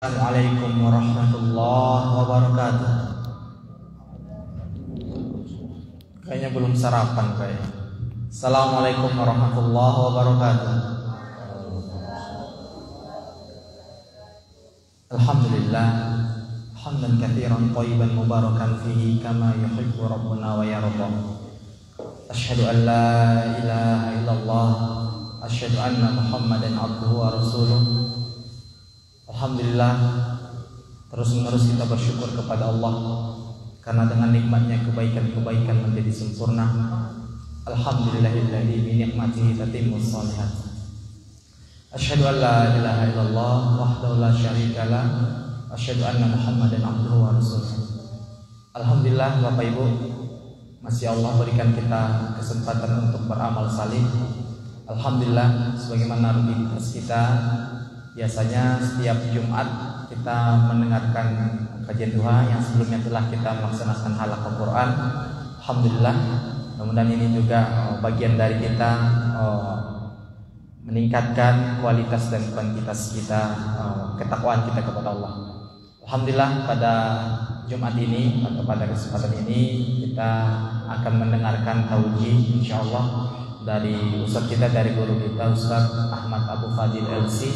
Assalamualaikum warahmatullahi wabarakatuh. Kayaknya belum sarapan kayaknya. Assalamualaikum warahmatullahi wabarakatuh. Alhamdulillah hamdan katsiran thayyiban mubarakan fihi kama yuhibbu rabbuna wa yarda. Asyhadu an la ilaha illallah, asyhadu anna Muhammadan abduhu wa rasuluh. Alhamdulillah, terus-menerus kita bersyukur kepada Allah karena dengan nikmatnya kebaikan-kebaikan menjadi sempurna. Alhamdulillahilladzi bi ni'matihi tatimmus shalihat. Asyhadu an la ilaha illallah wahdahu la syarika lah, asyhadu anna Muhammadan abduhu wa rasuluh. Alhamdulillah Bapak Ibu, masih Allah berikan kita kesempatan untuk beramal salih. Alhamdulillah, sebagaimana rutinitas kita, biasanya setiap Jumat kita mendengarkan kajian duha yang sebelumnya telah kita melaksanakan halaqah Quran. Alhamdulillah, mudah-mudahan ini juga bagian dari kita meningkatkan kualitas dan kuantitas kita, ketakwaan kita kepada Allah. Alhamdulillah, pada Jumat ini atau pada kesempatan ini kita akan mendengarkan taujih insyaallah dari ustaz kita, dari guru kita Ustaz Ahmad Abu Fadil LC.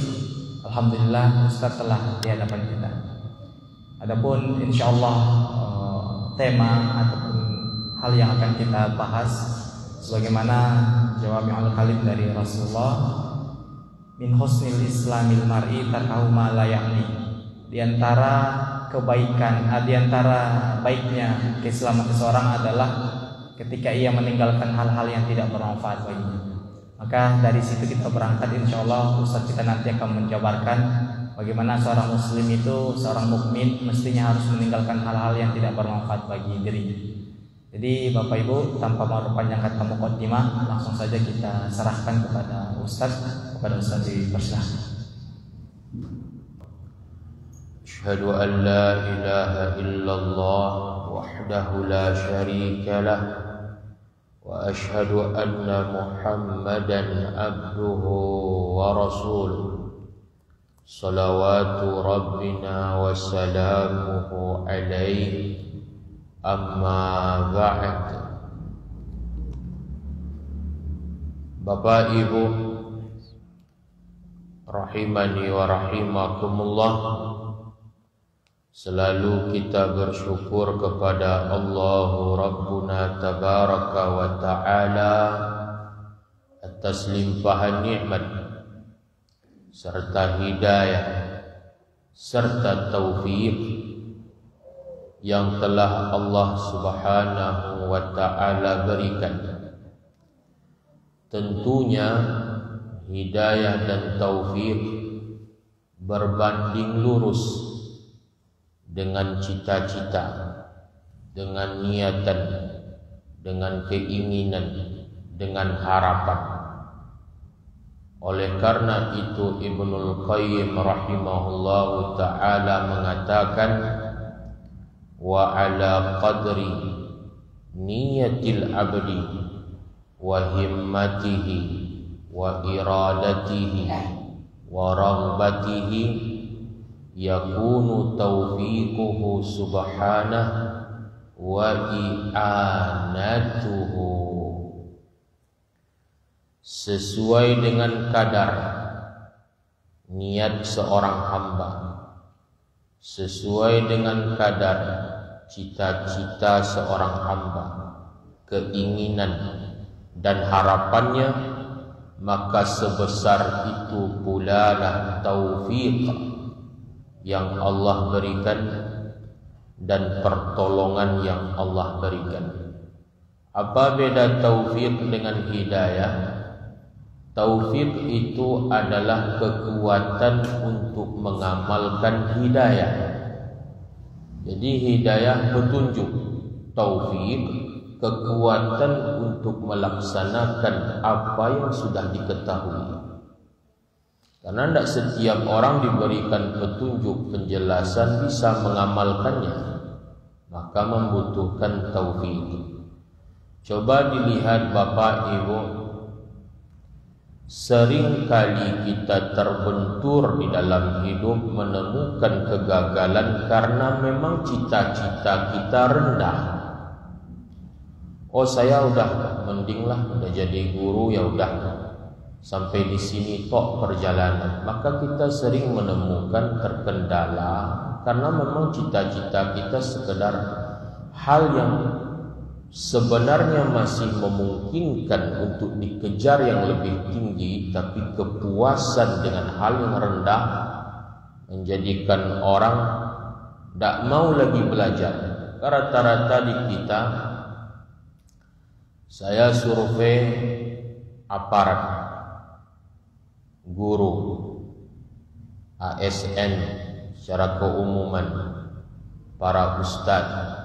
Alhamdulillah Ustaz telah di hadapan kita. Adapun insyaallah tema ataupun hal yang akan kita bahas sebagaimana Jawami'ul Kalim dari Rasulullah, min husnil islamil mar'i tarkahu ma la ya'ni. Di antara kebaikan, di antara baiknya keislaman seseorang adalah ketika ia meninggalkan hal-hal yang tidak bermanfaat baginya. Maka dari situ kita berangkat, insya Allah Ustaz kita nanti akan menjabarkan bagaimana seorang muslim itu, seorang mukmin mestinya harus meninggalkan hal-hal yang tidak bermanfaat bagi dirinya. Jadi Bapak Ibu, tanpa memperpanjang kata muqaddimah, langsung saja kita serahkan kepada Ustaz. Dipersilahkan. Asyhadu an la ilaha illallah wahdahu la syarika lah, wa asyhadu anna Muhammadan abduhu wa rasuluh. Salawatu rabbina wa salamuhu alaihi, amma ba'd. Bapak Ibu rahimani wa rahimakumullah, selalu kita bersyukur kepada Allah Rabbuna Tabaraka wa Ta'ala atas limpahan nikmat serta hidayah serta taufik yang telah Allah Subhanahu wa Ta'ala berikan. Tentunya hidayah dan taufik berbanding lurus dengan cita-cita, dengan niatan, dengan keinginan, dengan harapan. Oleh karena itu Ibnul Qayyim rahimahullahu ta'ala mengatakan, wa ala qadri niyatil abdi wa himmatihi wa iradatihi wa raghbatihi yakunu taufiquhu subhanah wa i'anatuhu. Sesuai dengan kadar niat seorang hamba, sesuai dengan kadar cita-cita seorang hamba, keinginan dan harapannya, maka sebesar itu pula lah taufik yang Allah berikan dan pertolongan yang Allah berikan. Apa beda taufik dengan hidayah? Taufik itu adalah kekuatan untuk mengamalkan hidayah. Jadi hidayah petunjuk, taufik kekuatan untuk melaksanakan apa yang sudah diketahui. Karena tidak setiap orang diberikan petunjuk, penjelasan bisa mengamalkannya, maka membutuhkan taufik. Coba dilihat Bapak Ibu, Seringkali kita terbentur di dalam hidup menemukan kegagalan karena memang cita-cita kita rendah. Oh, saya udah mending lah, udah jadi guru, ya udah sampai di sini tok perjalanan. Maka kita sering menemukan terkendala karena memang cita-cita kita sekedar hal yang sebenarnya masih memungkinkan untuk dikejar yang lebih tinggi, tapi kepuasan dengan hal yang rendah menjadikan orang tidak mau lagi belajar. Rata-rata di kita, saya survei aparat, guru, ASN secara keumuman, para ustadz,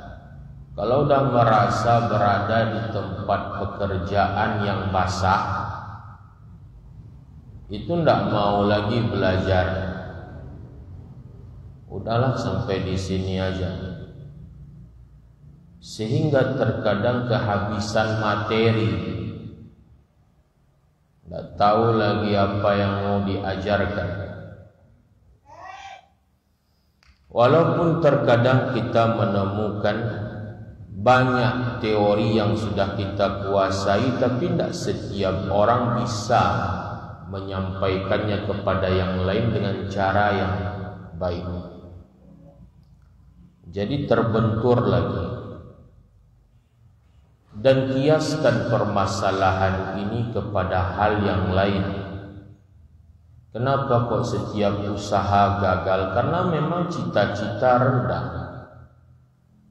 kalau udah merasa berada di tempat pekerjaan yang basah, itu ndak mau lagi belajar. Udahlah sampai di sini aja. Sehingga terkadang kehabisan materi, ndak tahu lagi apa yang mau diajarkan. Walaupun terkadang kita menemukan banyak teori yang sudah kita kuasai, tapi tidak setiap orang bisa menyampaikannya kepada yang lain dengan cara yang baik. Jadi terbentur lagi. Dan kiaskan permasalahan ini kepada hal yang lain. Kenapa kok setiap usaha gagal? Karena memang cita-cita rendah.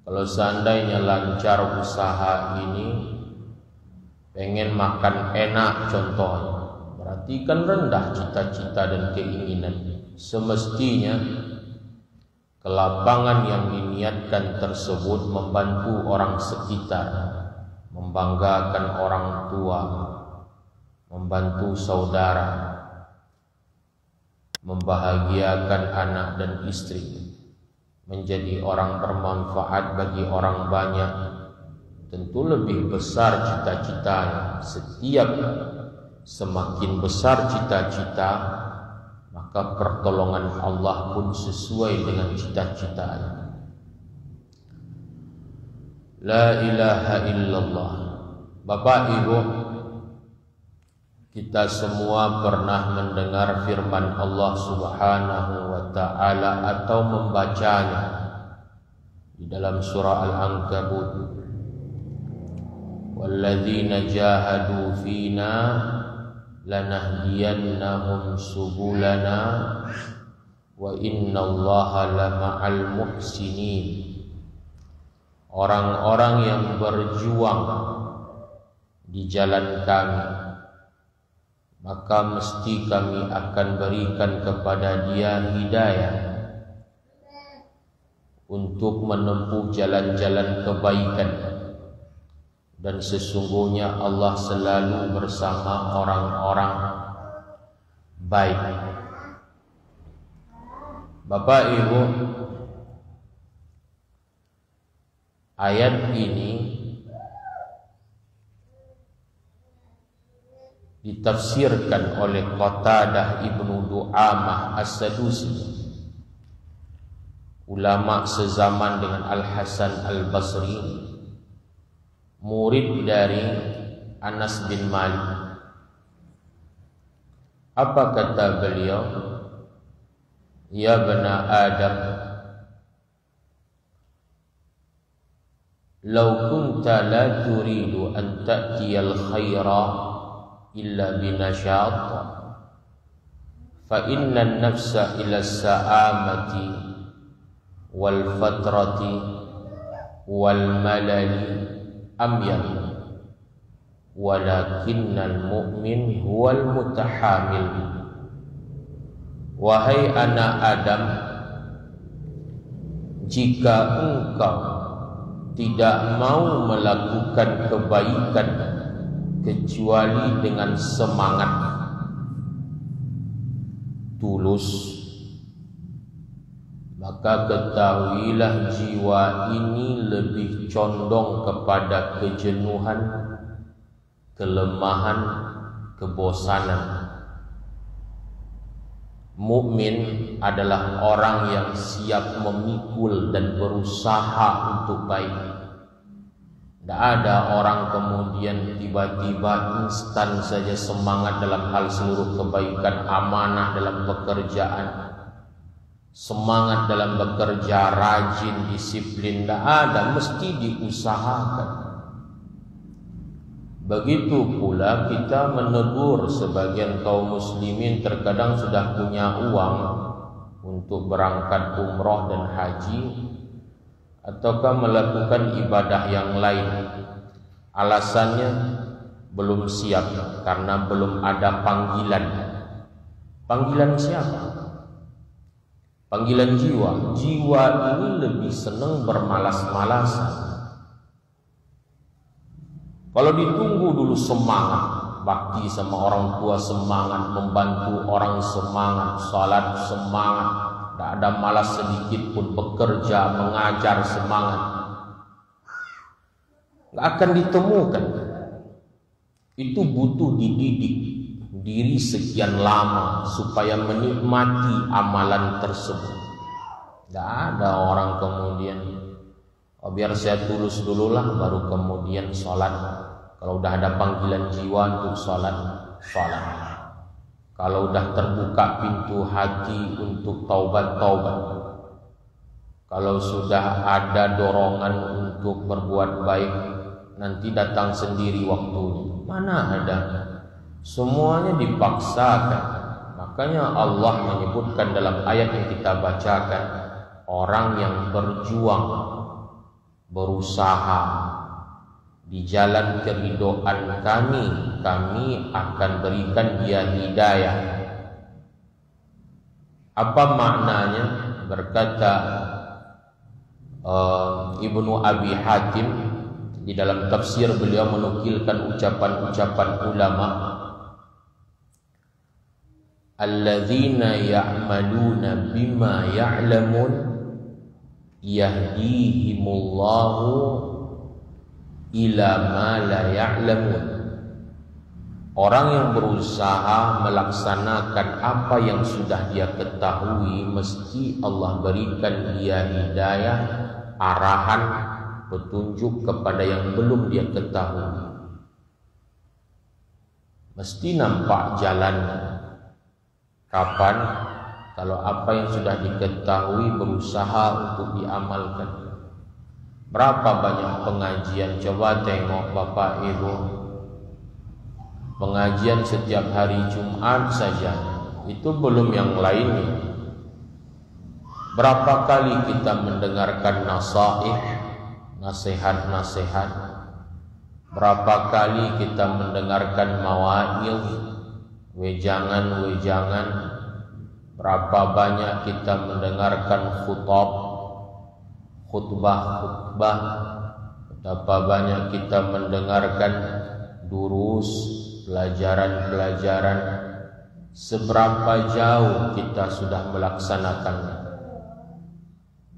Kalau seandainya lancar usaha ini, pengen makan enak contohnya, berarti kan rendah cita-cita dan keinginan. Semestinya kelapangan yang diniatkan tersebut membantu orang sekitar, membanggakan orang tua, membantu saudara, membahagiakan anak dan istri, menjadi orang bermanfaat bagi orang banyak. Tentu lebih besar cita-citanya. Setiap semakin besar cita-cita, maka pertolongan Allah pun sesuai dengan cita-citanya. La ilaha illallah. Bapak Ibu, kita semua pernah mendengar firman Allah Subhanahu wa ta'ala atau membacanya di dalam surah Al-Ankabut. Walladzina jahadu fina lanahdiyannahum subulana wa innallaha lama'al muhsinin. Orang-orang yang berjuang di jalan kami, maka mesti kami akan berikan kepada dia hidayah untuk menempuh jalan-jalan kebaikan. Dan sesungguhnya Allah selalu bersama orang-orang baik. Bapak Ibu, ayat ini ditafsirkan oleh Qatadah Ibnu Du'amah As-Sadusi, ulama sezaman dengan Al-Hasan Al-Basri, murid dari Anas bin Malik. Apa kata beliau? Ya bani Adam, law kunta la turidu an ta'tiyal khaira illa binashat fa inna an-nafsa ila as-sa'amati wal fatrati wal malali amyal walakinnal mu'min huwal mutahamil. Wahai anak Adam, jika engkau tidak mau melakukan kebaikan kecuali dengan semangat tulus, maka ketahuilah jiwa ini lebih condong kepada kejenuhan, kelemahan, kebosanan. Mukmin adalah orang yang siap memikul dan berusaha untuk baik. Tidak ada orang kemudian tiba-tiba instan saja semangat dalam hal seluruh kebaikan, amanah dalam pekerjaan, semangat dalam bekerja, rajin, disiplin. Tidak ada, mesti diusahakan. Begitu pula kita menegur sebagian kaum muslimin terkadang sudah punya uang untuk berangkat umroh dan haji ataukah melakukan ibadah yang lain. Alasannya belum siap karena belum ada panggilan. Panggilan siapa? Panggilan jiwa. Jiwa ini lebih senang bermalas-malasan. Kalau ditunggu dulu semangat, bakti sama orang tua semangat, membantu orang semangat, salat semangat, tidak ada malas sedikit pun, bekerja, mengajar semangat, nggak akan ditemukan. Itu butuh dididik diri sekian lama supaya menikmati amalan tersebut. Tidak ada orang kemudian biar saya tulus dulu lah baru kemudian sholat. Kalau udah ada panggilan jiwa untuk sholat, sholat. Kalau udah terbuka pintu hati untuk taubat, taubat. Kalau sudah ada dorongan untuk berbuat baik, nanti datang sendiri waktunya. Mana ada? Semuanya dipaksakan. Makanya Allah menyebutkan dalam ayat yang kita bacakan, orang yang berjuang, berusaha di jalan keridhaan kami, kami akan berikan dia hidayah. Apa maknanya? Berkata Ibnu Abi Hatim di dalam tafsir, beliau menukilkan ucapan-ucapan ulama, alladzina ya'maluna bima ya'lamun yahdihimullahu ila ma la ya'lamun. Orang yang berusaha melaksanakan apa yang sudah dia ketahui, mesti Allah berikan dia hidayah, arahan, petunjuk kepada yang belum dia ketahui. Mesti nampak jalannya. Kapan? Kalau apa yang sudah diketahui berusaha untuk diamalkan. Berapa banyak pengajian? Coba tengok Bapak Ibu, pengajian setiap hari Jumat saja, itu belum yang lainnya. Berapa kali kita mendengarkan nasihat-nasihat. Berapa kali kita mendengarkan mawa'idh, wejangan-wejangan. Berapa banyak kita mendengarkan khutbah, betapa banyak kita mendengarkan durus, pelajaran-pelajaran. Seberapa jauh kita sudah melaksanakannya.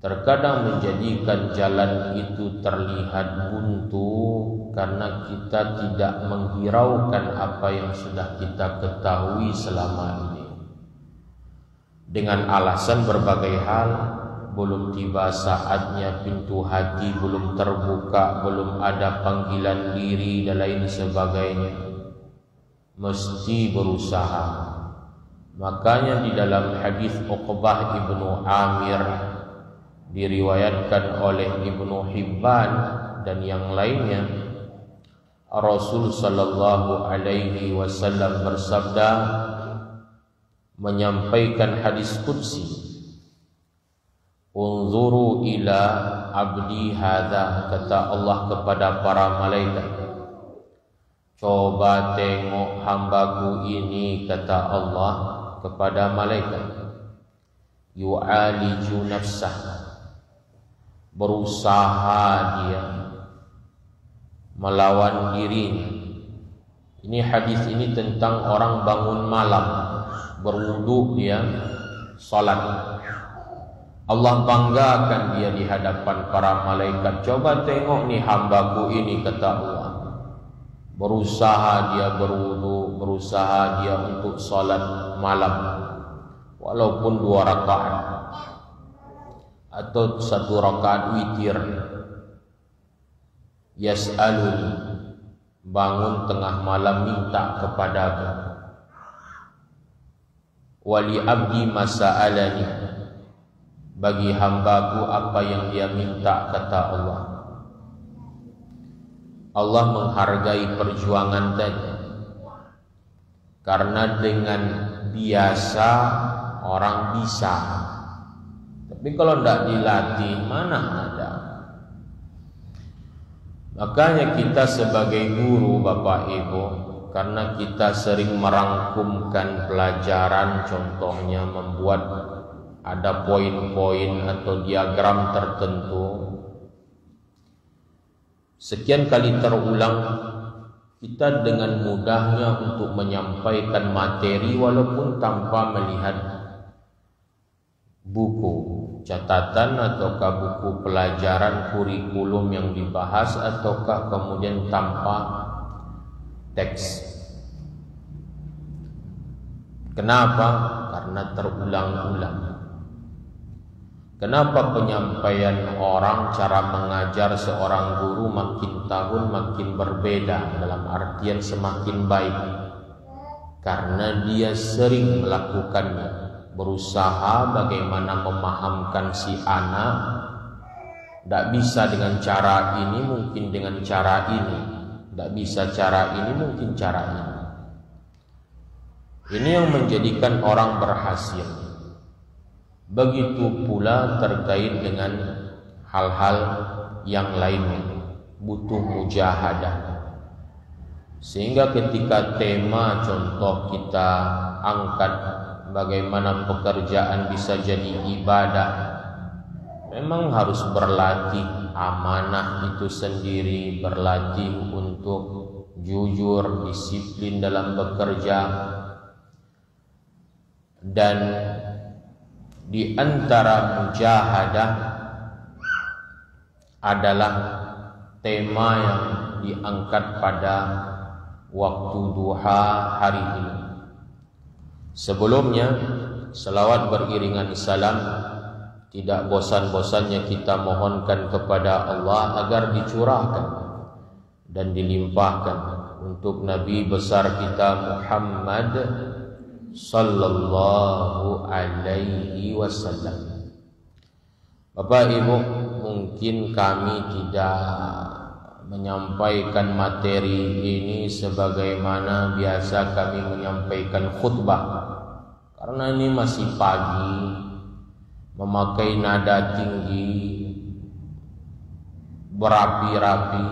Terkadang menjadikan jalan itu terlihat buntu karena kita tidak menghiraukan apa yang sudah kita ketahui selama ini. Dengan alasan berbagai hal, belum tiba saatnya, pintu hati belum terbuka, belum ada panggilan diri dan lain sebagainya. Mesti berusaha. Makanya di dalam hadis Uqbah ibnu Amir, diriwayatkan oleh Ibnu Hibban dan yang lainnya, Rasul sallallahu alaihi wasallam bersabda, menyampaikan hadis qudsi, unzuru ila abdi hadza, kata Allah kepada para malaikat, coba tengok hambaku ini, kata Allah kepada malaikat, yu'aliju nafsah, berusaha dia melawan dirinya. Ini hadis ini tentang orang bangun malam, berwudu dia, salat. Allah banggakan dia di hadapan para malaikat. Coba tengok nih hambaku ini, kata Allah, berusaha dia berwudu, berusaha dia untuk salat malam. walaupun 2 rakaat atau 1 rakaat witir. Yas'aluni, bangun tengah malam minta kepadaku. Wali abdi masa'alani, bagi hambaku apa yang dia minta, kata Allah. Allah menghargai perjuangan tadi, karena dengan biasa orang bisa, tapi kalau tidak dilatih mana ada. Makanya kita sebagai guru, Bapak Ibu, karena kita sering merangkumkan pelajaran, contohnya membuat ada poin-poin atau diagram tertentu, sekian kali terulang, kita dengan mudahnya untuk menyampaikan materi walaupun tanpa melihat buku catatan ataukah buku pelajaran kurikulum yang dibahas, ataukah kemudian tanpa teks. Kenapa? Karena terulang-ulang. Kenapa penyampaian orang, cara mengajar seorang guru makin tahun makin berbeda, dalam artian semakin baik? Karena dia sering melakukannya, berusaha bagaimana memahamkan si anak. Tidak bisa dengan cara ini, mungkin dengan cara ini. Tidak bisa cara ini, mungkin cara ini. Ini yang menjadikan orang berhasil. Begitu pula terkait dengan hal-hal yang lainnya, butuh mujahadah. Sehingga ketika tema contoh kita angkat bagaimana pekerjaan bisa jadi ibadah, memang harus berlatih amanah itu sendiri, berlatih untuk jujur, disiplin dalam bekerja. Dan di antara mujahadah adalah tema yang diangkat pada waktu duha hari ini. Sebelumnya, selawat beriringan salam tidak bosan-bosannya kita mohonkan kepada Allah agar dicurahkan dan dilimpahkan untuk Nabi besar kita Muhammad sallallahu alaihi wasallam. Bapak Ibu, mungkin kami tidak menyampaikan materi ini sebagaimana biasa kami menyampaikan khutbah, karena ini masih pagi, memakai nada tinggi, berapi-rapi,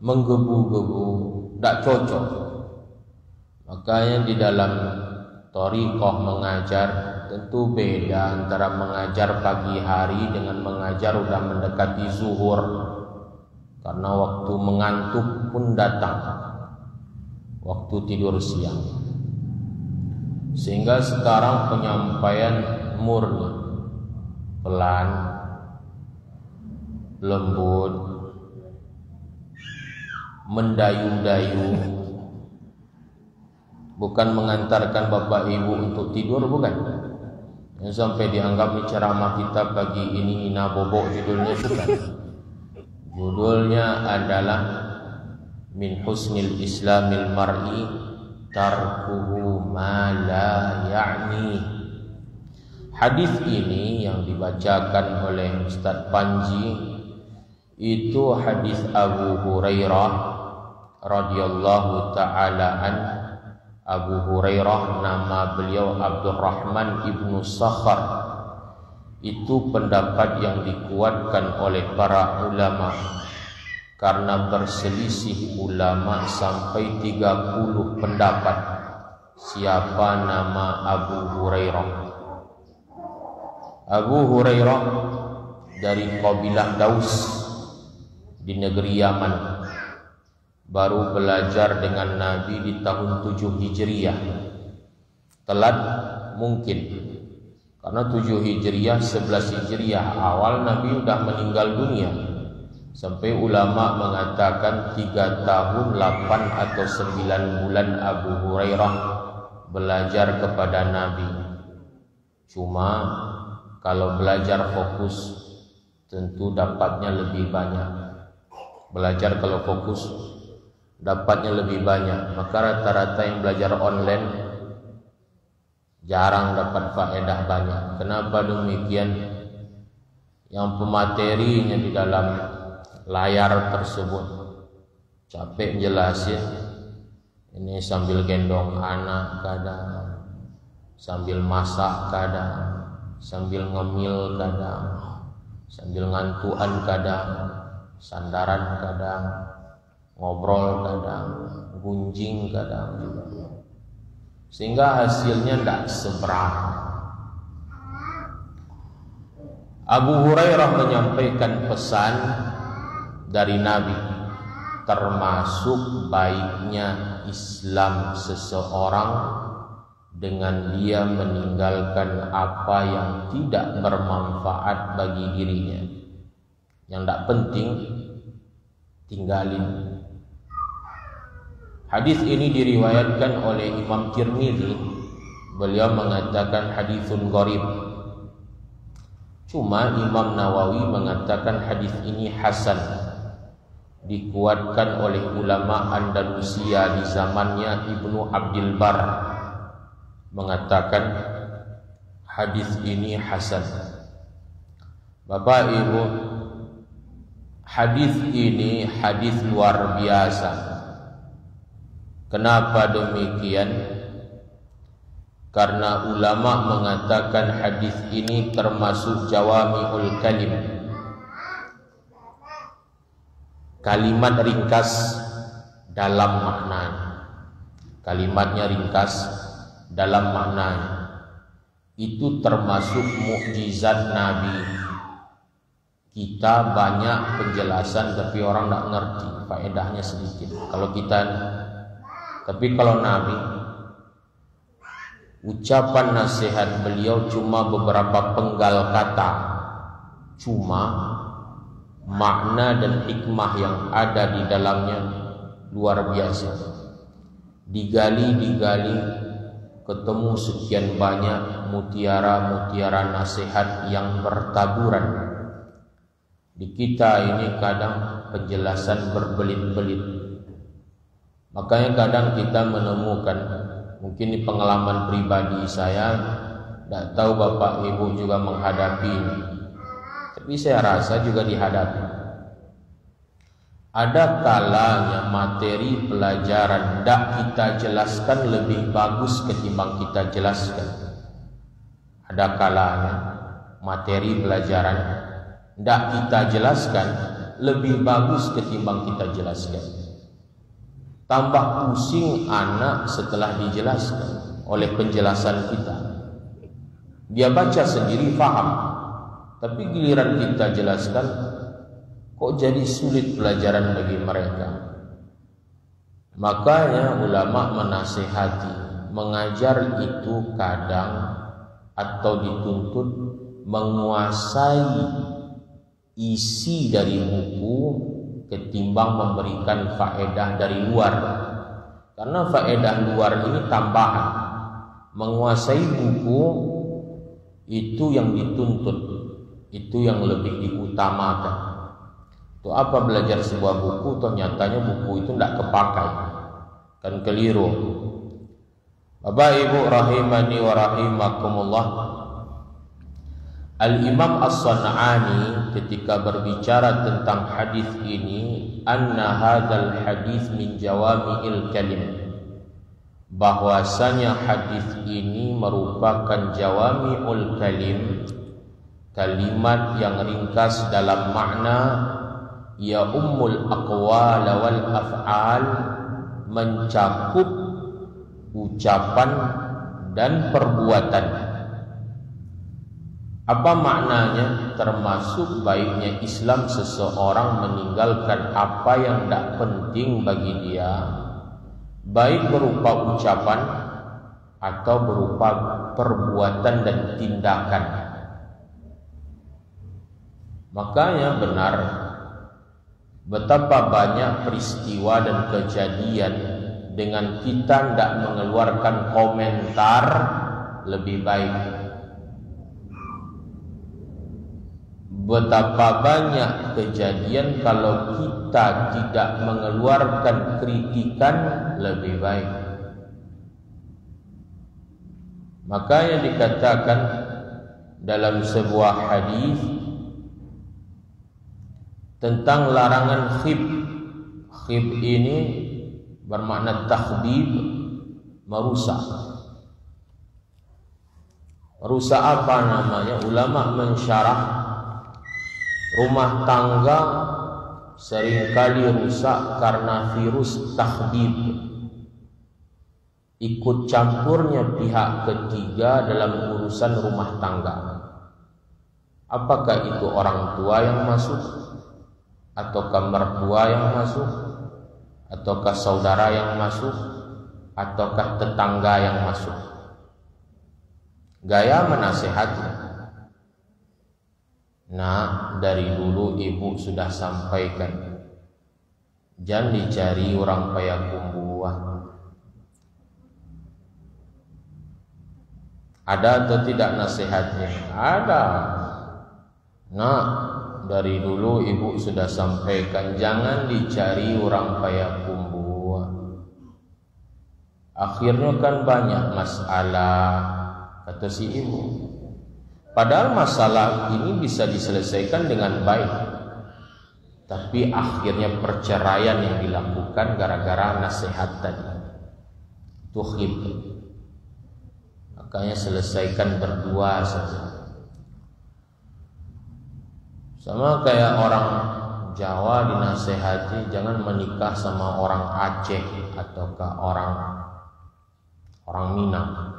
menggebu-gebu, tidak cocok. Makanya di dalam thariqah mengajar tentu beda antara mengajar pagi hari dengan mengajar udah mendekati zuhur, karena waktu mengantuk pun datang, waktu tidur siang. Sehingga sekarang penyampaian murni, pelan, lembut, mendayu-dayu. Bukan mengantarkan Bapak Ibu untuk tidur, bukan. Yang sampai dianggap ceramah kita pagi ini ina bobok judulnya, bukan. Judulnya adalah min husnil islamil mar'i tarkuhu ma la ya'ni. Hadis ini yang dibacakan oleh Ustaz Panji itu hadis Abu Hurairah radhiyallahu taala an. Abu Hurairah nama beliau Abdurrahman ibnu Sakhar. Itu pendapat yang dikuatkan oleh para ulama, karena berselisih ulama sampai 30 pendapat siapa nama Abu Hurairah. Abu Hurairah dari kabilah Daus di negeri Yaman, baru belajar dengan Nabi di tahun 7 Hijriah. Telat mungkin, karena 7 Hijriah 11 Hijriah awal Nabi sudah meninggal dunia. Sampai ulama mengatakan 3 tahun 8 atau 9 bulan Abu Hurairah belajar kepada Nabi. Cuma kalau belajar fokus tentu dapatnya lebih banyak. Belajar kalau fokus dapatnya lebih banyak. Maka rata-rata yang belajar online jarang dapat faedah banyak. Kenapa demikian? Yang pematerinya di dalam layar tersebut capek jelasin, ini sambil gendong anak kadang, sambil masak kadang, sambil ngemil kadang, sambil ngantuan kadang, sandaran kadang, ngobrol kadang, gunjing kadang juga. Sehingga hasilnya tidak seberapa. Abu Hurairah menyampaikan pesan dari Nabi, termasuk baiknya Islam seseorang dengan dia meninggalkan apa yang tidak bermanfaat bagi dirinya. Yang tidak penting tinggalin. Hadis ini diriwayatkan oleh Imam Tirmidzi. Beliau mengatakan hadisun gharib. Cuma Imam Nawawi mengatakan hadis ini hasan, dikuatkan oleh ulama Andalusia di zamannya Ibnu Abdul Bar, mengatakan hadis ini hasan. Bapak Ibu, hadis ini hadis luar biasa. Kenapa demikian? Karena ulama mengatakan hadis ini termasuk jawami'ul kalim, kalimat ringkas dalam maknanya. Kalimatnya ringkas dalam maknanya. Itu termasuk mukjizat Nabi. Kita banyak penjelasan tapi orang tidak ngerti, faedahnya sedikit. Tapi kalau Nabi, ucapan nasihat beliau cuma beberapa penggal kata, cuma makna dan hikmah yang ada di dalamnya luar biasa. Digali, ketemu sekian banyak mutiara-mutiara nasihat yang bertaburan. Di kita ini kadang penjelasan berbelit-belit. Makanya kadang kita menemukan, mungkin di pengalaman pribadi saya, tidak tahu Bapak Ibu juga menghadapi ini, tapi saya rasa juga dihadapi. Ada kalanya materi pelajaran tidak kita jelaskan lebih bagus ketimbang kita jelaskan. Ada kalanya materi pelajaran tidak kita jelaskan lebih bagus ketimbang kita jelaskan. Tambah pusing anak setelah dijelaskan oleh penjelasan kita. Dia baca sendiri faham, tapi giliran kita jelaskan kok jadi sulit pelajaran bagi mereka. Makanya ulama menasihati, mengajar itu kadang atau dituntut menguasai isi dari buku ketimbang memberikan faedah dari luar. Karena faedah luar ini tambahan. Menguasai buku itu yang dituntut, itu yang lebih diutamakan. Itu apa belajar sebuah buku, toh nyatanya buku itu tidak kepakai, kan keliru. Bapak Ibu rahimani wa rahimakumullah, Al-Imam As-San'ani ketika berbicara tentang hadis ini, anna hadzal hadis min jawami'il kalim, bahwasanya hadis ini merupakan jawami'ul kalim, kalimat yang ringkas dalam makna, ya ummul aqwal wal af'al, mencakup ucapan dan perbuatan. Apa maknanya? Termasuk baiknya Islam seseorang meninggalkan apa yang tidak penting bagi dia, baik berupa ucapan atau berupa perbuatan dan tindakan. Makanya benar betapa banyak peristiwa dan kejadian dengan kita tidak mengeluarkan komentar lebih baik. Betapa banyak kejadian kalau kita tidak mengeluarkan kritikan lebih baik. Makanya dikatakan dalam sebuah hadis tentang larangan khib. Khib ini bermakna takhdib, merusak. Merusak apa namanya? Ulama mensyarah rumah tangga seringkali rusak karena virus takhdib, ikut campurnya pihak ketiga dalam urusan rumah tangga. Apakah itu orang tua yang masuk, ataukah mertua yang masuk, ataukah saudara yang masuk, ataukah tetangga yang masuk? Gaya menasihati. Nah, dari dulu ibu sudah sampaikan, jangan dicari orang payakumbuh. Ada atau tidak nasihatnya? Ada. Nah, dari dulu ibu sudah sampaikan, jangan dicari orang payakumbuh. Akhirnya kan banyak masalah, kata si ibu. Padahal masalah ini bisa diselesaikan dengan baik, tapi akhirnya perceraian yang dilakukan gara-gara nasihat tadi. Tuhib. Makanya selesaikan berdua saja. Sama kayak orang Jawa dinasehati jangan menikah sama orang Aceh ataukah orang Minang.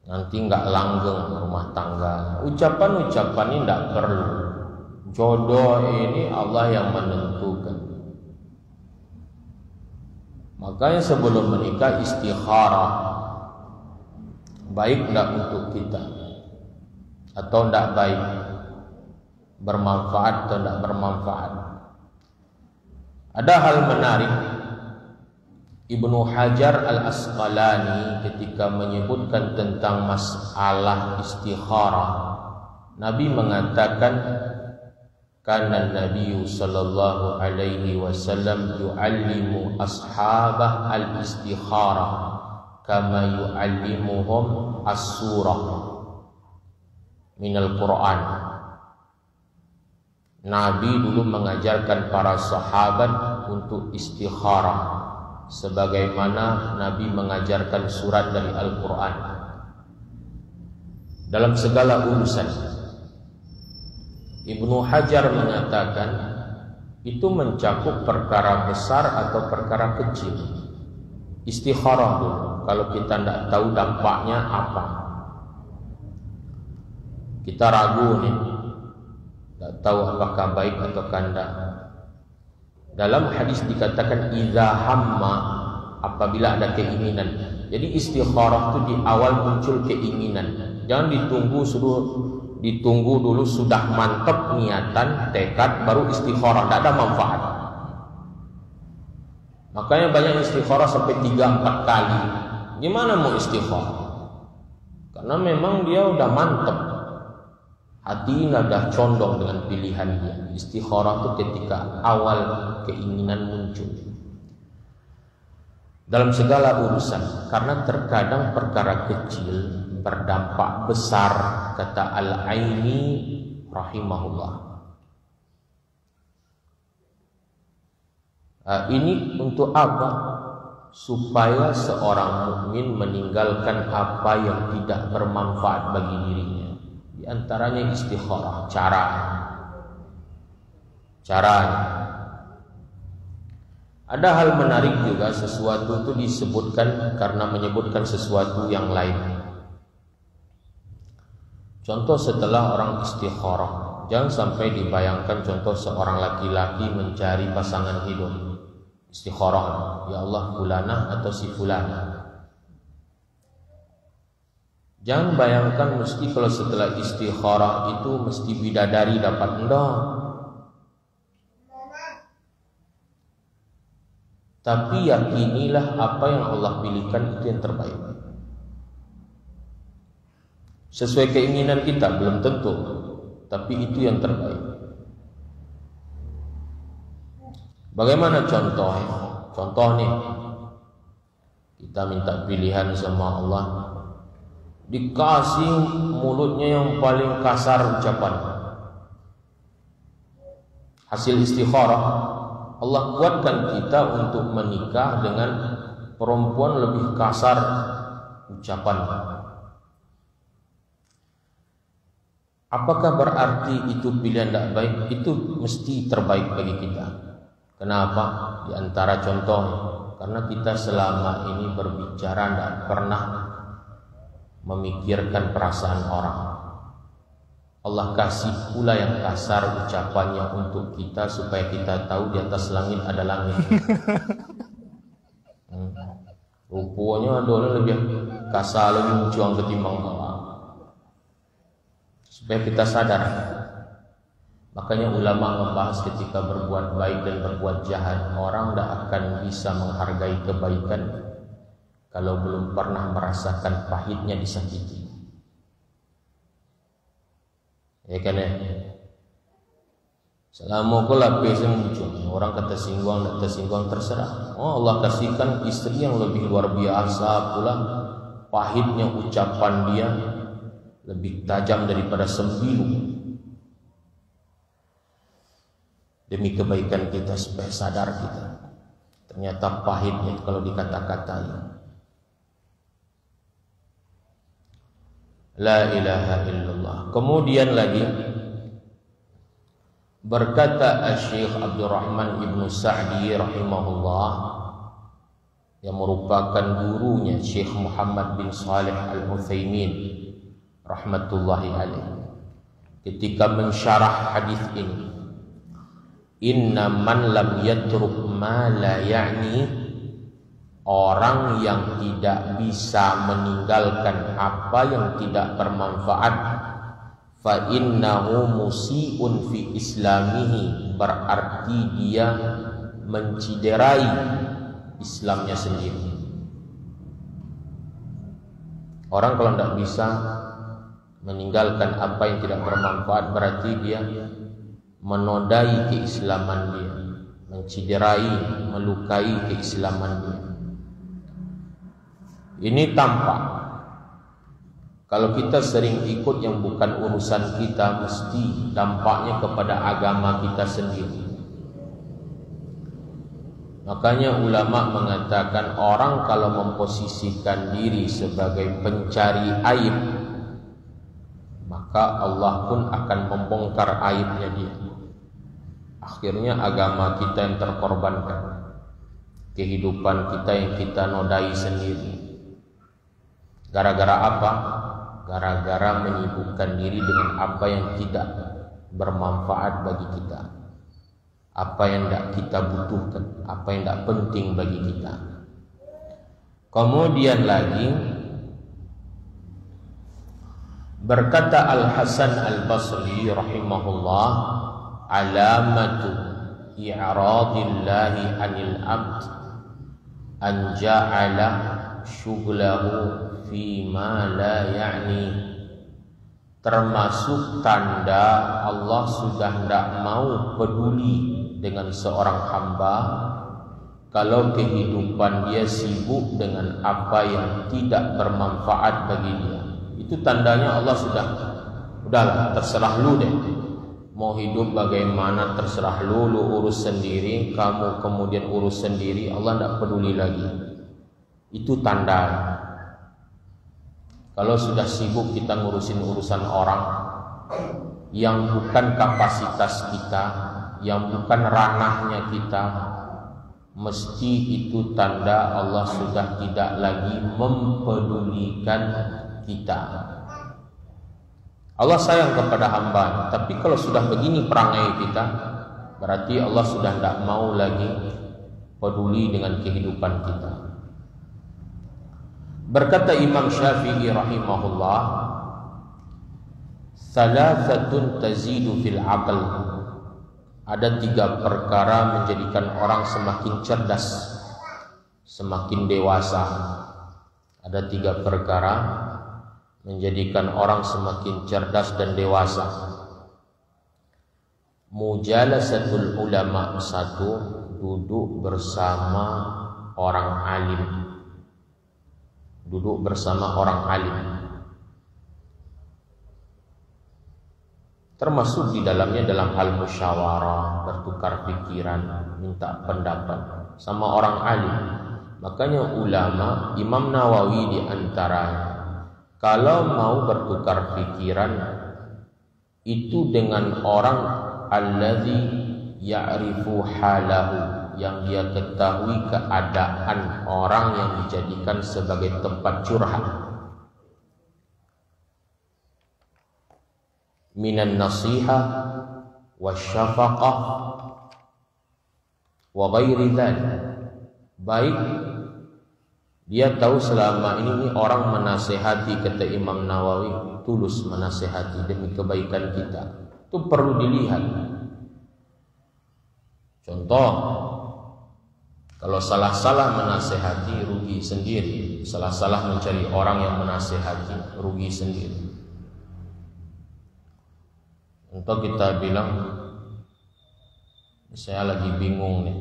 Nanti nggak langgeng rumah tangga. Ucapan-ucapan ini nggak perlu. Jodoh ini Allah yang menentukan. Makanya sebelum menikah istikharah, baik nggak untuk kita atau nggak baik, bermanfaat atau nggak bermanfaat. Ada hal menarik. Ibnu Hajar Al-Asqalani ketika menyebutkan tentang masalah istikharah, Nabi mengatakan, kana Nabi sallallahu alaihi wasallam yu'allimu ashabah al-istikharah kama yu'allimuhum as-surah minal Quran. Nabi dulu mengajarkan para sahabat untuk istikharah sebagaimana Nabi mengajarkan surat dari Al-Quran dalam segala urusan. Ibnu Hajar mengatakan itu mencakup perkara besar atau perkara kecil. Istikharah dulu, kalau kita tidak tahu dampaknya apa, kita ragu nih, tidak tahu apakah baik atau tidak. Dalam hadis dikatakan idza hamma, apabila ada keinginan. Jadi istikharah itu di awal muncul keinginan. Jangan ditunggu dulu sudah mantap niatan, tekad baru istikharah, tidak ada manfaat. Makanya banyak istikharah sampai 3-4 kali. Gimana mau istikharah? Karena memang dia udah mantap. Hati sudah condong dengan pilihan dia. Istikharah itu ketika awal keinginan muncul dalam segala urusan, karena terkadang perkara kecil berdampak besar, kata Al-Aini rahimahullah. Ini untuk apa? Supaya seorang mukmin meninggalkan apa yang tidak bermanfaat bagi dirinya. Di antaranya istikharah, caranya. Ada hal menarik juga, sesuatu itu disebutkan karena menyebutkan sesuatu yang lain. Contoh setelah orang istikharah, jangan sampai dibayangkan contoh seorang laki-laki mencari pasangan hidup. Istikharah, ya Allah fulanah atau si fulanah. Jangan bayangkan mesti kalau setelah istikharah itu mesti bidadari dapat, enggak. Tapi yakinilah apa yang Allah pilihkan itu yang terbaik. Sesuai keinginan kita belum tentu. tapi itu yang terbaik. Bagaimana contohnya? Contoh nih, kita minta pilihan sama Allah, dikasih mulutnya yang paling kasar ucapan. Hasil istikharah, Allah kuatkan kita untuk menikah dengan perempuan lebih kasar ucapan. Apakah berarti itu pilihan tidak baik? Itu mesti terbaik bagi kita. Kenapa? Di antara contoh, karena kita selama ini berbicara tidak pernah memikirkan perasaan orang. Allah kasih pula yang kasar ucapannya untuk kita supaya kita tahu di atas langit ada langit. Rupanya ada orang lebih kasar, lebih mencuang ketimbang Allah. Supaya kita sadar. Makanya ulama membahas ketika berbuat baik dan berbuat jahat, orang tidak akan bisa menghargai kebaikan kalau belum pernah merasakan pahitnya disakiti. Ya kan ya? Selama kau lapis muncul, orang kata singgung, tak tersinggung terserah. Oh, Allah kasihkan istri yang lebih luar biasa pula, pahitnya ucapan dia lebih tajam daripada sembilu. Demi kebaikan kita supaya sadar kita, ternyata pahitnya kalau dikata-katai. La ilaha illallah. Kemudian lagi berkata Syekh Abdurrahman Ibnu Sa'di rahimahullah, yang merupakan gurunya Syekh Muhammad bin Salih Al-Utsaimin rahmatullahi alaih, ketika mensyarah hadis ini, inna man lam yatruk ma la ya'ni, orang yang tidak bisa meninggalkan apa yang tidak bermanfaat, fa innahu musiun fi islamihi, berarti dia menciderai Islamnya sendiri. Orang kalau tidak bisa meninggalkan apa yang tidak bermanfaat, berarti dia menodai keislaman dia, menciderai, melukai keislaman dia. Ini tampak. Kalau kita sering ikut yang bukan urusan kita, mesti dampaknya kepada agama kita sendiri. Makanya ulama mengatakan orang kalau memposisikan diri sebagai pencari aib, maka Allah pun akan membongkar aibnya dia. Akhirnya agama kita yang terkorbankan, kehidupan kita yang kita nodai sendiri. Gara-gara apa? Gara-gara menyibukkan diri dengan apa yang tidak bermanfaat bagi kita, apa yang tidak kita butuhkan, apa yang tidak penting bagi kita. Kemudian lagi berkata Al-Hasan Al-Basri rahimahullah, alamatu i'radillahi anil abd an ja'ala syughlahu fima la ya'ni, termasuk tanda Allah sudah tidak mau peduli dengan seorang hamba kalau kehidupan dia sibuk dengan apa yang tidak bermanfaat bagi dia. Itu tandanya Allah udahlah, terserah lu deh, mau hidup bagaimana terserah lu urus sendiri, kamu kemudian urus sendiri, Allah tidak peduli lagi. Itu tanda. Kalau sudah sibuk kita ngurusin urusan orang yang bukan kapasitas kita, yang bukan ranahnya kita, mesti itu tanda Allah sudah tidak lagi mempedulikan kita. Allah sayang kepada hamba, tapi kalau sudah begini perangai kita, berarti Allah sudah tidak mau lagi peduli dengan kehidupan kita. Berkata Imam Syafi'i rahimahullah, salasatun tazidu fil aql, ada 3 perkara menjadikan orang semakin cerdas, semakin dewasa. Ada 3 perkara menjadikan orang semakin cerdas dan dewasa. Mujalasatul ulama, satu, duduk bersama orang alim. Duduk bersama orang alim. Termasuk di dalamnya dalam hal musyawarah, bertukar pikiran, minta pendapat sama orang alim. Makanya ulama, Imam Nawawi di antaranya, kalau mau bertukar pikiran itu dengan orang alladzi ya'rifu halahu, yang dia ketahui keadaan orang yang dijadikan sebagai tempat curhat. Minan nasihah wasyafaqah wa ghairi dzalik. Baik dia tahu selama ini orang menasehati, kata Imam Nawawi, tulus menasehati demi kebaikan kita, itu perlu dilihat. Contoh, kalau salah-salah menasehati rugi sendiri, salah-salah mencari orang yang menasehati rugi sendiri. Untuk kita bilang, saya lagi bingung nih,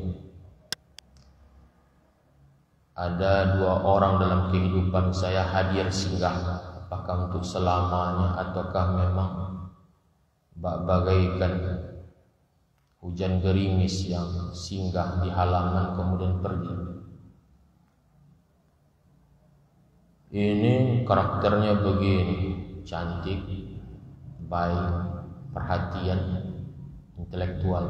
ada 2 orang dalam kehidupan saya hadir singgah, apakah untuk selamanya ataukah memang bagaikan hujan gerimis yang singgah di halaman kemudian pergi. Ini karakternya begini, cantik, baik, perhatian, intelektual,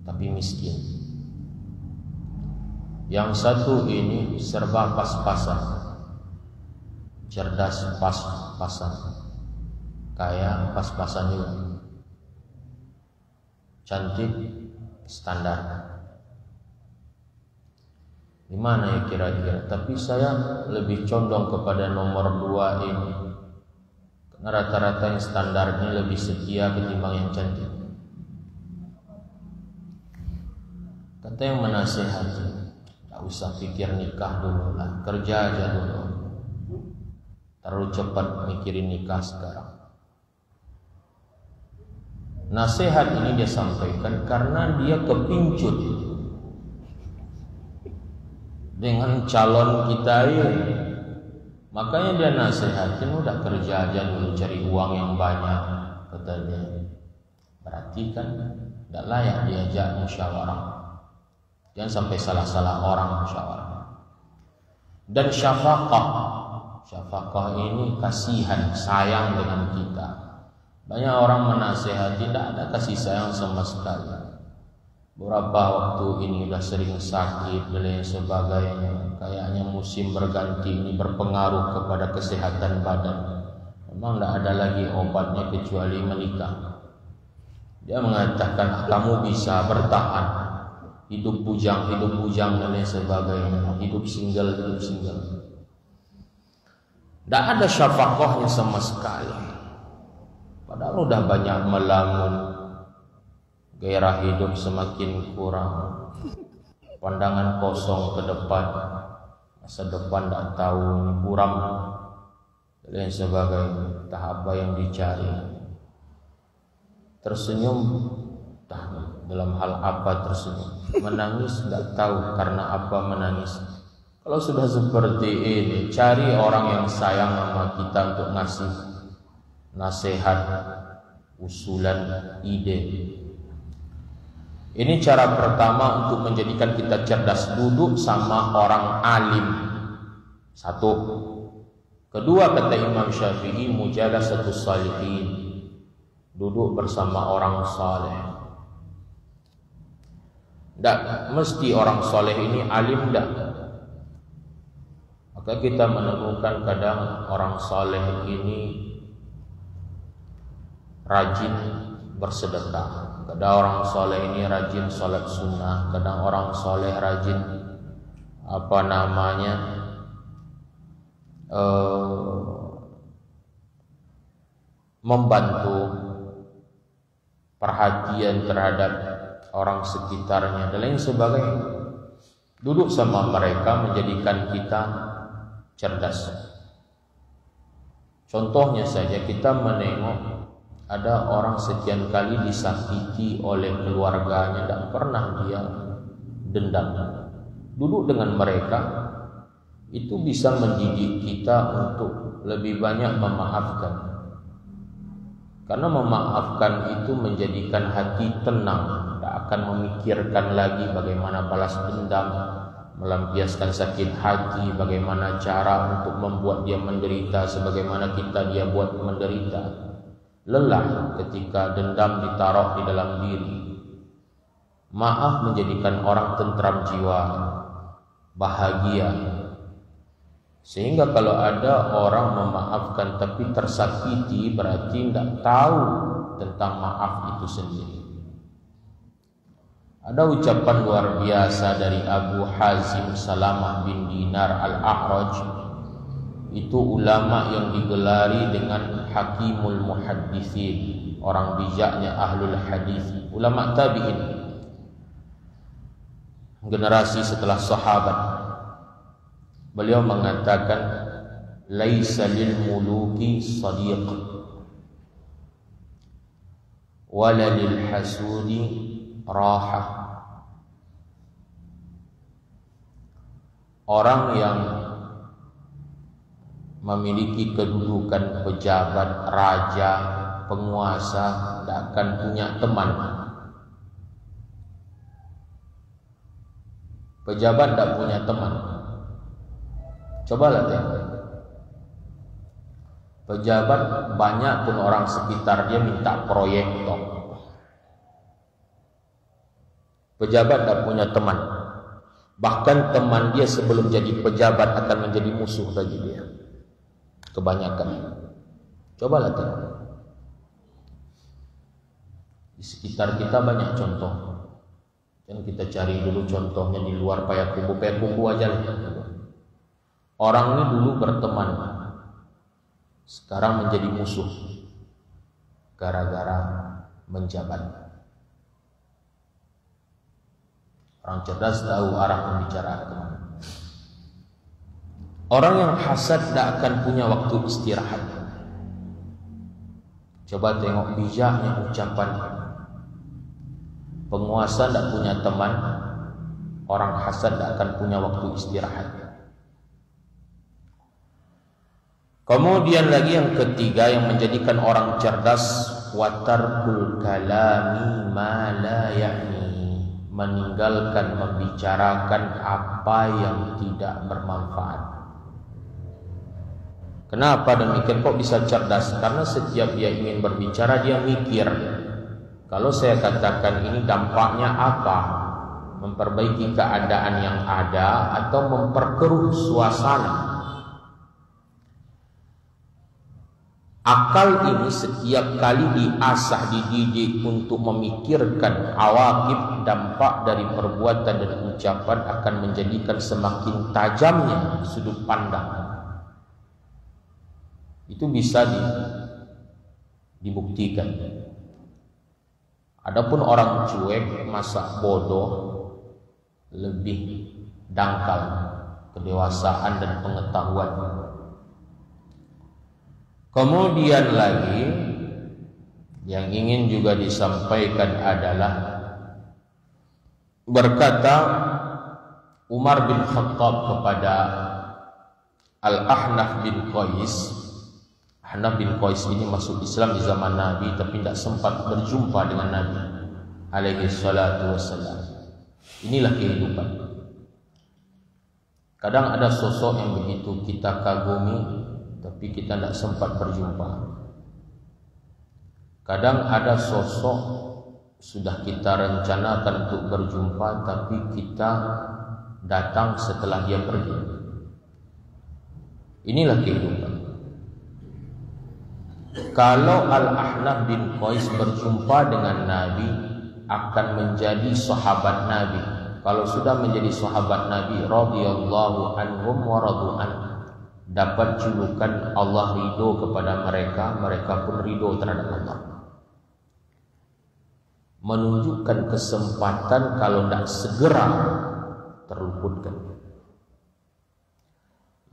tapi miskin. Yang satu ini serba pas-pasan, cerdas pas-pasan, kaya pas-pasan juga, cantik standar. Gimana ya kira-kira? Tapi saya lebih condong kepada nomor 2 ini, karena rata-rata yang standarnya lebih setia ketimbang yang cantik. Kata yang menasehati, tak usah pikir nikah dulu lah, kerja aja dulu. Terlalu cepat mikirin nikah sekarang. Nasihat ini dia sampaikan karena dia kepincut dengan calon kita ini. Makanya dia nasihatin, udah kerja aja dulu, cari uang yang banyak, katanya. Berarti kan tidak layak diajak musyawarah. Jangan sampai salah-salah orang musyawarah. Dan syafaqah, syafaqah ini kasihan, sayang dengan kita. Banyak orang menasehati, tidak ada kasih sayang sama sekali. Beberapa waktu ini sudah sering sakit dan lain sebagainya. Kayaknya musim berganti ini berpengaruh kepada kesehatan badan. Memang tidak ada lagi obatnya kecuali menikah. Dia mengatakan, kamu bisa bertahan, hidup bujang dan lain sebagainya, hidup single. Tidak ada syafaqahnya sama sekali. Padahal udah banyak melamun, gairah hidup semakin kurang, pandangan kosong ke depan, masa depan tak tahu, ini buram dan lain sebagainya. Entah apa yang dicari. Tersenyum, entah dalam hal apa tersenyum. Menangis tidak tahu karena apa menangis. Kalau sudah seperti ini, cari orang yang sayang sama kita untuk ngasih nasihat, usulan, ide. Ini cara pertama untuk menjadikan kita cerdas, duduk sama orang alim. Satu. Kedua, kata Imam Syafi'i, mujalasatus shalihin, duduk bersama orang saleh. Tidak mesti orang saleh ini alim, tidak. Maka kita menemukan kadang orang saleh ini rajin bersedekah, kadang orang soleh ini rajin sholat sunnah, kadang orang soleh rajin membantu, perhatian terhadap orang sekitarnya dan lain sebagainya. Duduk sama mereka menjadikan kita cerdas. Contohnya saja, kita menengok Ada orang sekian kali disakiti oleh keluarganya, tidak pernah dia dendam. Duduk dengan mereka itu bisa mendidik kita untuk lebih banyak memaafkan. Karena memaafkan itu menjadikan hati tenang, tidak akan memikirkan lagi bagaimana balas dendam, melampiaskan sakit hati, bagaimana cara untuk membuat dia menderita sebagaimana kita dia buat menderita. Lelah ketika dendam ditaruh di dalam diri. Maaf menjadikan orang tentram jiwa, bahagia. Sehingga kalau ada orang memaafkan tapi tersakiti, berarti tidak tahu tentang maaf itu sendiri. Ada ucapan luar biasa dari Abu Hazim Salamah bin Dinar Al-A'raj. Itu ulama yang digelari dengan Hakimul Muhaddithin, orang bijaknya ahlul hadis, ulama tabi'in, generasi setelah sahabat. Beliau mengatakan, laisa lil muluki sadiq wala lil hasudi rahah. Orang yang memiliki kedudukan pejabat, raja, penguasa tidak akan punya teman. Pejabat tidak punya teman. Cobalah tengok. Pejabat banyak pun orang sekitar dia minta proyek dong. Pejabat tidak punya teman. Bahkan teman dia sebelum jadi pejabat akan menjadi musuh bagi dia. Kebanyakan. Cobalah tengok. Di sekitar kita banyak contoh. Dan kita cari dulu contohnya di luar Payakumbuh aja. Orang ini dulu berteman, sekarang menjadi musuh gara-gara menjabat. Orang cerdas tahu arah pembicaraan kemana. Orang yang hasad tidak akan punya waktu istirahat. Coba tengok bijaknya ucapan. Penguasa tidak punya teman, orang hasad tidak akan punya waktu istirahat. Kemudian lagi yang ketiga yang menjadikan orang cerdas, watarkul kalami ma la ya'ni, meninggalkan membicarakan apa yang tidak bermanfaat. Kenapa demikian? Kok bisa cerdas? Karena setiap dia ingin berbicara dia mikir, kalau saya katakan ini dampaknya apa? Memperbaiki keadaan yang ada atau memperkeruh suasana? Akal ini setiap kali diasah, dididik untuk memikirkan awakib, dampak dari perbuatan dan ucapan akan menjadikan semakin tajamnya sudut pandang. Itu bisa dibuktikan. Adapun orang cuek, masa bodoh, lebih dangkal kedewasaan dan pengetahuan. Kemudian lagi yang ingin juga disampaikan adalah berkata Umar bin Khattab kepada Al-Ahnaf bin Qais. Ahnaf bin Qais ini masuk Islam di zaman Nabi tapi tidak sempat berjumpa dengan Nabi alaihi salatu wassalam. Inilah kehidupan. Kadang ada sosok yang begitu kita kagumi tapi kita tidak sempat berjumpa. Kadang ada sosok sudah kita rencanakan untuk berjumpa tapi kita datang setelah dia pergi. Inilah kehidupan. Kalau Al-Ahnaf bin Qais berjumpa dengan Nabi akan menjadi sahabat Nabi. Kalau sudah menjadi sahabat Nabi radhiyallahu anhum wa radu'an, dapat julukan Allah ridho kepada mereka, mereka pun ridho terhadap Allah. Menunjukkan kesempatan kalau tidak segera terluputkan.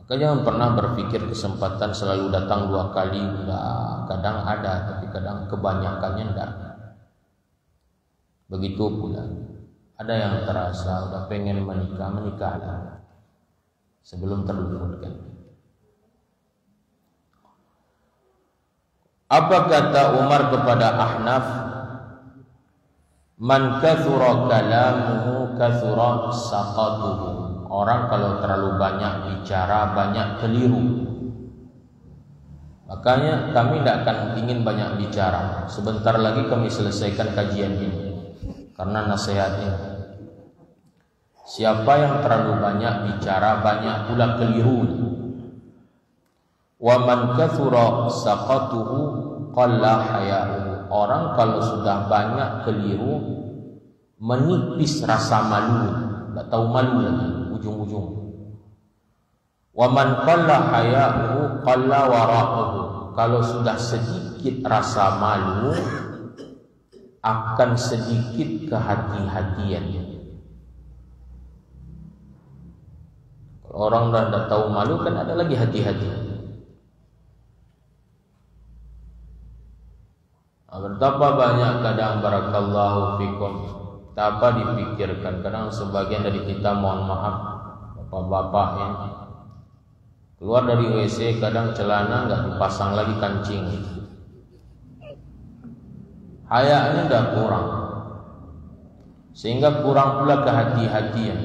Maka jangan pernah berpikir kesempatan selalu datang dua kali. Enggak. kadang ada, tapi kadang kebanyakannya enggak. Begitu pula ada yang terasa udah pengen menikah sebelum terluputkan. Apa kata Umar kepada Ahnaf? Man kathura kalamuhu kathura saqatuhu. Orang kalau terlalu banyak bicara, banyak keliru. Makanya kami tidak akan ingin banyak bicara. Sebentar lagi kami selesaikan kajian ini, karena nasihatnya, siapa yang terlalu banyak bicara, banyak pula keliru. Wa man kathura saqatuhu qalla haya'uhu. Orang kalau sudah banyak keliru, menipis rasa malu, tak tahu malu lagi ujung-ujung. Wa man qalla haya'uhu qalla wara'uhu. Kalau sudah sedikit rasa malu, akan sedikit kehati-hatian. Kalau orang dah tak tahu malu, kan ada lagi hati-hati. Betapa banyak kadang barakallahu fikum tak apa dipikirkan. Kadang sebagian dari kita, mohon maaf bapak-bapak ya, keluar dari WC kadang celana nggak dipasang lagi kancing, hayanya udah kurang, sehingga kurang pula kehati-hatian.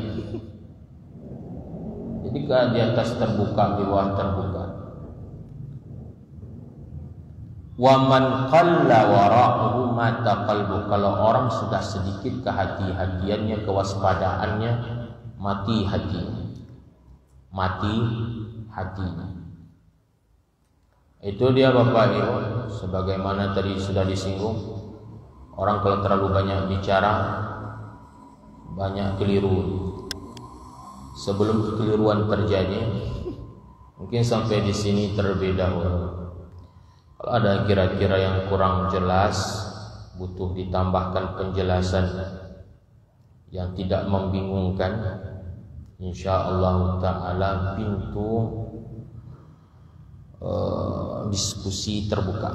Jadi di atas terbuka, di bawah terbuka. Wa man qalla wara'uhu mata qalbu. Kalau orang sudah sedikit kehati-hatiannya, kewaspadaannya, mati hatinya. Mati hatinya. Itu dia Bapak Ibu, sebagaimana tadi sudah disinggung, orang kalau terlalu banyak bicara, banyak keliru. Sebelum kekeliruan terjadi, mungkin sampai di sini terlebih dahulu. Kalau ada kira-kira yang kurang jelas, butuh ditambahkan penjelasan yang tidak membingungkan, insyaallah ta'ala pintu diskusi terbuka.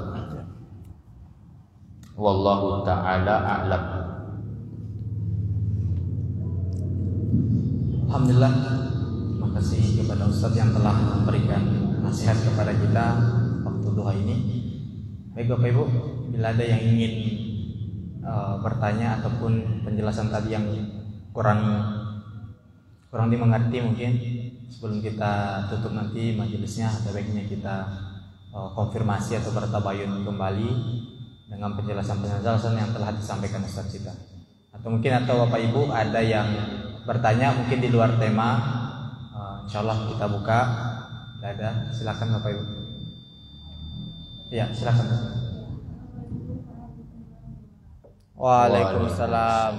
Wallahu ta'ala a'lam. Alhamdulillah, terima kasih kepada Ustadz yang telah memberikan nasihat kepada kita waktu duha ini. Baik Bapak Ibu, bila ada yang ingin bertanya ataupun penjelasan tadi yang kurang dimengerti, mungkin sebelum kita tutup nanti majelisnya, ada baiknya kita konfirmasi atau bertabayun kembali dengan penjelasan-penjelasan yang telah disampaikan Ustadz kita. Atau mungkin Bapak Ibu ada yang bertanya mungkin di luar tema, insyaallah kita buka. Tidak ada, silakan Bapak Ibu. Ya, silakan. Waalaikumsalam.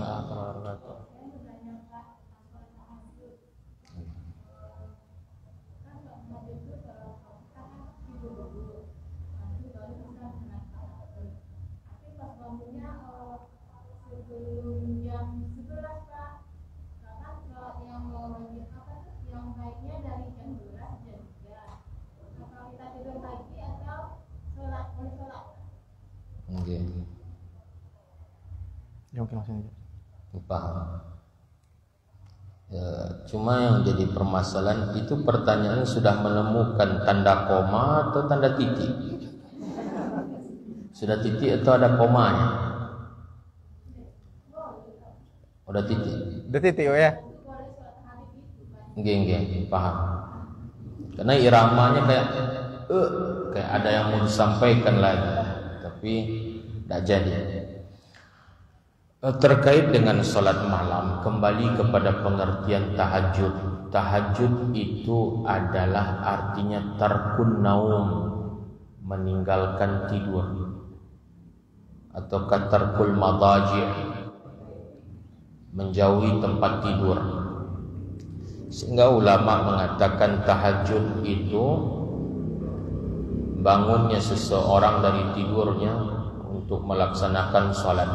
Paham. Ya, cuma yang jadi permasalahan itu pertanyaan sudah menemukan tanda koma atau tanda titik. Sudah titik atau ada komanya? Udah titik. Udah titik ya. Nggih, paham. Karena iramanya kayak ada yang mau disampaikan lagi, tapi tidak jadi. Terkait dengan sholat malam, kembali kepada pengertian tahajud. Tahajud itu adalah artinya tarkun naum, meninggalkan tidur, atau tarkul madaji', menjauhi tempat tidur. Sehingga ulama mengatakan tahajud itu bangunnya seseorang dari tidurnya untuk melaksanakan sholat.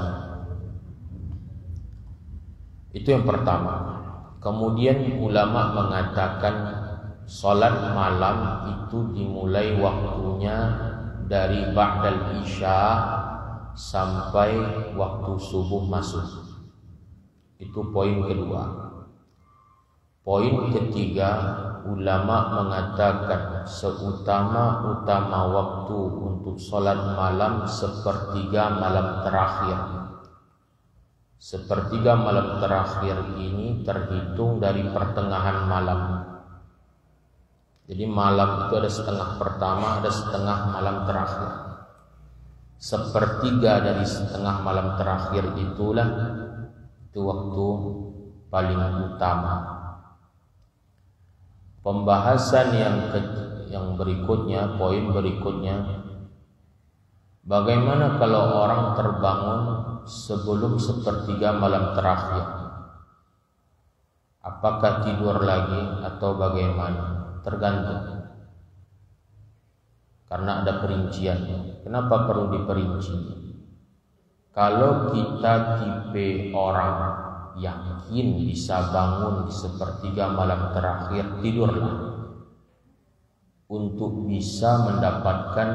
Itu yang pertama. Kemudian ulama mengatakan sholat malam itu dimulai waktunya dari ba'dal isya sampai waktu subuh masuk. Itu poin kedua. Poin ketiga, ulama mengatakan seutama-utama waktu untuk sholat malam sepertiga malam terakhir. Sepertiga malam terakhir ini terhitung dari pertengahan malam. Jadi malam itu ada setengah pertama, ada setengah malam terakhir. Sepertiga dari setengah malam terakhir itulah itu waktu paling utama. Pembahasan yang berikutnya, poin berikutnya, bagaimana kalau orang terbangun sebelum sepertiga malam terakhir? Apakah tidur lagi atau bagaimana? Tergantung. Karena ada perinciannya. Kenapa perlu diperinci? Kalau kita tipe orang yakin bisa bangun di sepertiga malam terakhir, tidurlah untuk bisa mendapatkan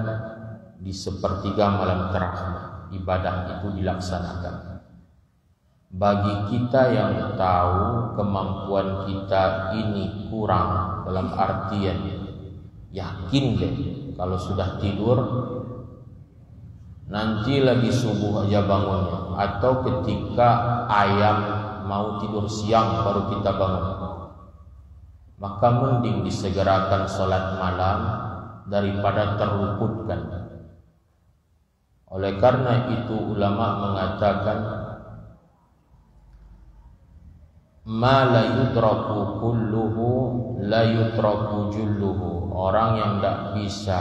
di sepertiga malam terakhir ibadah itu dilaksanakan. Bagi kita yang tahu kemampuan kita ini kurang, dalam artian yakin deh kalau sudah tidur nanti lagi subuh aja bangunnya, atau ketika ayam mau tidur siang baru kita bangun, maka mending disegerakan sholat malam daripada terluputkan. Oleh karena itu ulama mengatakan ma la yutraku kulluhu la yutraku julluhu. Orang yang tidak bisa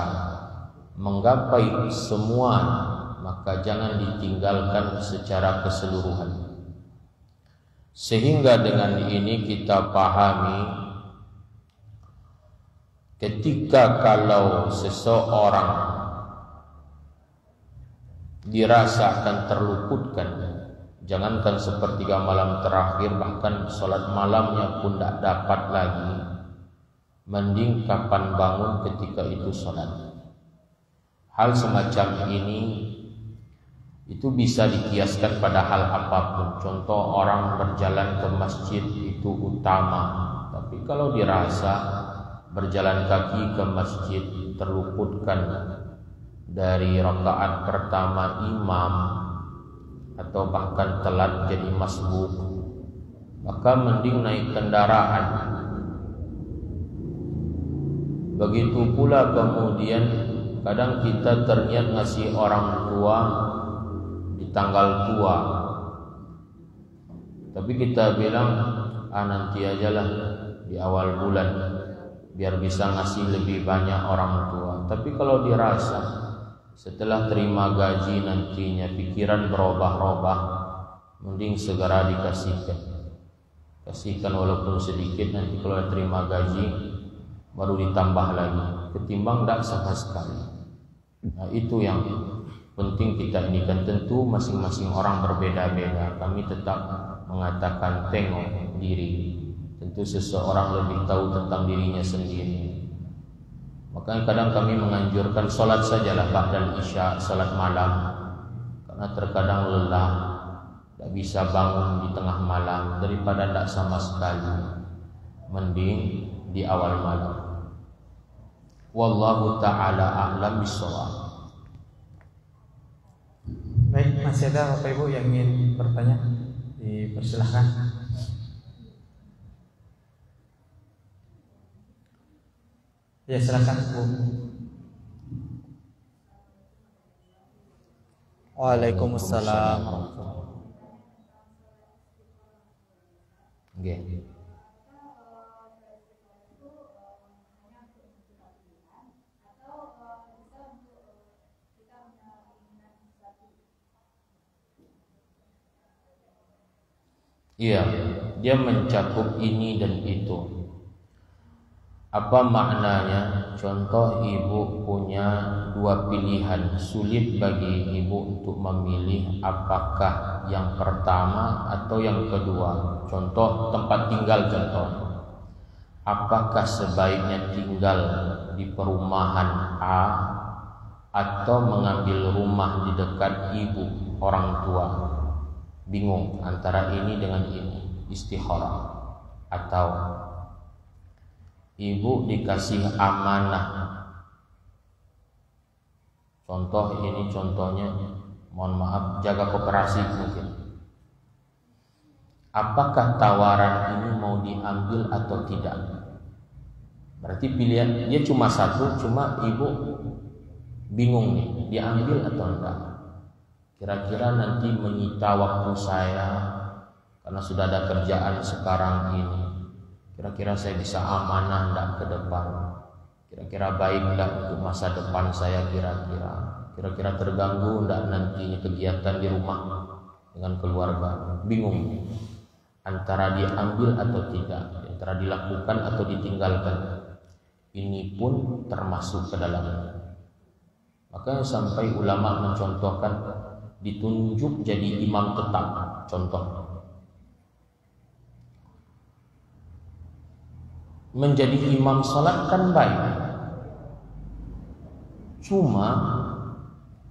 menggapai semua maka jangan ditinggalkan secara keseluruhan. Sehingga dengan ini kita pahami ketika kalau seseorang dirasa akan terluputkan, jangankan sepertiga malam terakhir, bahkan sholat malamnya pun tidak dapat lagi, mending kapan bangun ketika itu sholat. Hal semacam ini itu bisa dikiaskan pada hal apapun. Contoh, orang berjalan ke masjid itu utama, tapi kalau dirasa berjalan kaki ke masjid terluputkan dari rakaat pertama imam atau bahkan telat jadi masbuk, maka mending naik kendaraan. Begitu pula kemudian kadang kita terniat ngasih orang tua di tanggal tua, tapi kita bilang nanti aja lah di awal bulan biar bisa ngasih lebih banyak orang tua. Tapi kalau dirasa setelah terima gaji nantinya pikiran berubah-ubah, mending segera kasihkan walaupun sedikit, nanti kalau terima gaji baru ditambah lagi, ketimbang tidak sama sekali. Nah, itu yang penting kita ini kan. Tentu masing-masing orang berbeda-beda. Kami tetap mengatakan tengok diri. Tentu seseorang lebih tahu tentang dirinya sendiri. Makanya kadang kami menganjurkan sholat sajalah ba'dal isya, sholat malam, karena terkadang lelah, tidak bisa bangun di tengah malam, daripada tidak sama sekali, mending di awal malam. Wallahu ta'ala a'lam bishawab. Baik, masih ada Bapak Ibu yang ingin bertanya? Dipersilahkan. Ya, silakan Bu. Waalaikumsalam. Okay. Iya, dia mencakup ini dan itu. Apa maknanya? Contoh, ibu punya dua pilihan, sulit bagi ibu untuk memilih apakah yang pertama atau yang kedua. Contoh, tempat tinggal contoh. Apakah sebaiknya tinggal di perumahan A atau mengambil rumah di dekat ibu orang tua, bingung antara ini dengan ini, istikharah. Atau ibu dikasih amanah, contoh ini contohnya, mohon maaf, jaga koperasi mungkin. Apakah tawaran ini mau diambil atau tidak? Berarti pilihan dia cuma satu, cuma ibu bingung nih, diambil atau enggak. Kira-kira nanti menyita waktu saya karena sudah ada kerjaan sekarang ini. Kira-kira saya bisa amanah enggak ke depan? Kira-kira baik enggak untuk masa depan saya kira-kira? Kira-kira terganggu enggak nantinya kegiatan di rumah dengan keluarga? Bingung antara diambil atau tidak, antara dilakukan atau ditinggalkan. Ini pun termasuk ke dalamnya. Maka sampai ulama mencontohkan ditunjuk jadi imam tetap. Contoh, menjadi imam salat kan baik, cuma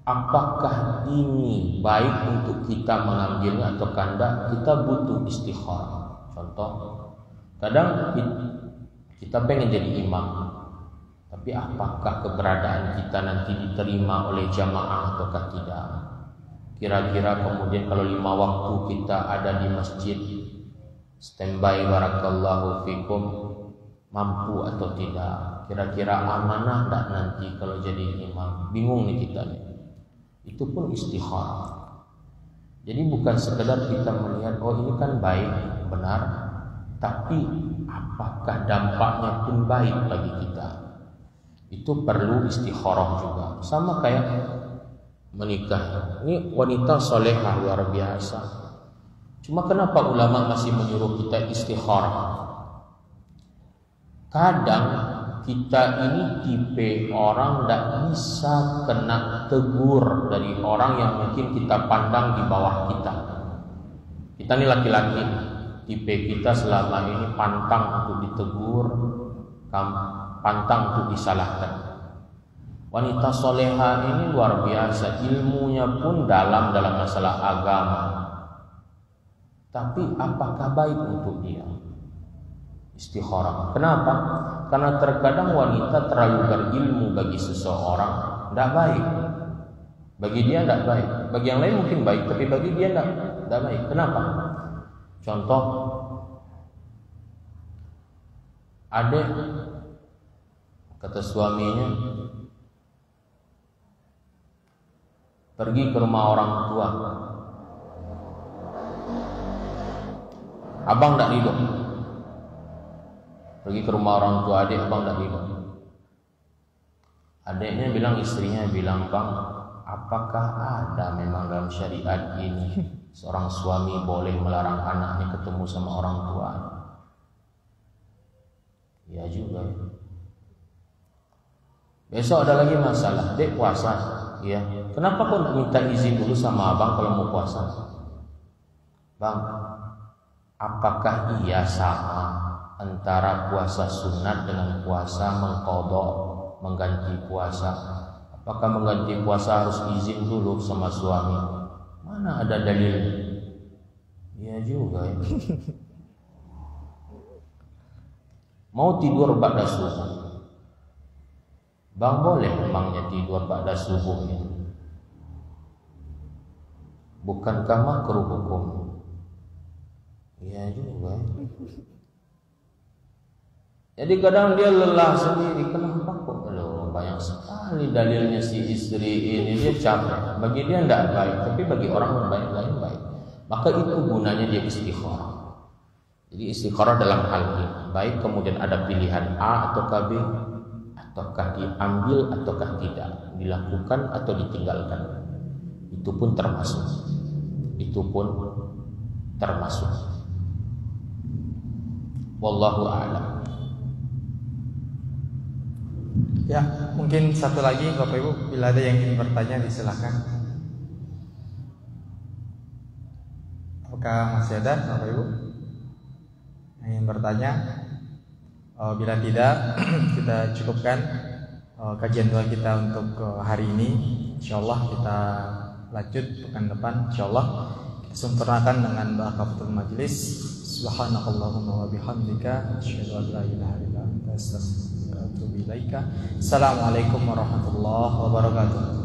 apakah ini baik untuk kita mengambilnya atau tidak? Kita butuh istikharah. Contoh, kadang kita pengen jadi imam, tapi apakah keberadaan kita nanti diterima oleh jamaah ataukah tidak? Kira-kira kemudian kalau 5 waktu kita ada di masjid standby barakallahu fikum, mampu atau tidak? Kira-kira amanah tidak nanti kalau jadi imam? Bingung nih kita nih. Itu pun istikharah. Jadi bukan sekedar kita melihat oh ini kan baik, benar, tapi apakah dampaknya pun baik bagi kita? Itu perlu istikharah juga. Sama kayak menikah. Ini wanita solehah luar biasa. Cuma kenapa ulama masih menyuruh kita istikharah? Kadang kita ini tipe orang tidak bisa kena tegur dari orang yang mungkin kita pandang di bawah kita. Kita ini laki-laki, tipe kita selama ini pantang untuk ditegur, pantang untuk disalahkan. Wanita soleha ini luar biasa, ilmunya pun dalam masalah agama. Tapi apakah baik untuk dia? Istikharah. Kenapa? Karena terkadang wanita terlalu berilmu bagi seseorang tidak baik. Bagi dia tidak baik. Bagi yang lain mungkin baik, tapi bagi dia tidak baik. Kenapa? Contoh, adik kata suaminya pergi ke rumah orang tua. Abang tidak ridho. Pergi ke rumah orang tua adik, abang tidak ridho. Adiknya bilang, istrinya bilang, bang, apakah ada memang dalam syariat ini seorang suami boleh melarang anaknya ketemu sama orang tua? Ya juga ya. Besok ada lagi masalah, dek puasa. Ya, kenapa kau nak minta izin dulu sama abang kalau mau puasa? Bang, apakah iya sama antara puasa sunat dengan puasa mengqadha, mengganti puasa? Apakah mengganti puasa harus izin dulu sama suami? Mana ada dalil? Iya juga ya. Mau tidur ba'da subuh, bang boleh memangnya tidur ba'da subuhnya? Bukankah makruh hukum? Iya juga. Jadi kadang dia lelah sendiri. Kenapa kok? Loh, banyak sekali dalilnya si istri ini. Dia capek. Bagi dia tidak baik, tapi bagi orang lain baik. Maka itu gunanya dia istikharah. Jadi istikharah dalam hal ini. Baik kemudian ada pilihan A atau B, ataukah diambil ataukah tidak, dilakukan atau ditinggalkan. Itu pun termasuk. Wallahu a'lam. Ya, mungkin satu lagi Bapak Ibu, bila ada yang ingin bertanya disilakan. Apakah masih ada Bapak Ibu yang ingin bertanya? Bila tidak, kita cukupkan kajian doa kita untuk hari ini. Insyaallah kita lanjut pekan depan. Insyaallah kita sempurnakan dengan doa kafaratul majelis. Subhanakallahumma wa bihamdika asyhadu an la ilaha illa anta astaghfiruka wa atubu ilaika. Assalamualaikum warahmatullahi wabarakatuh.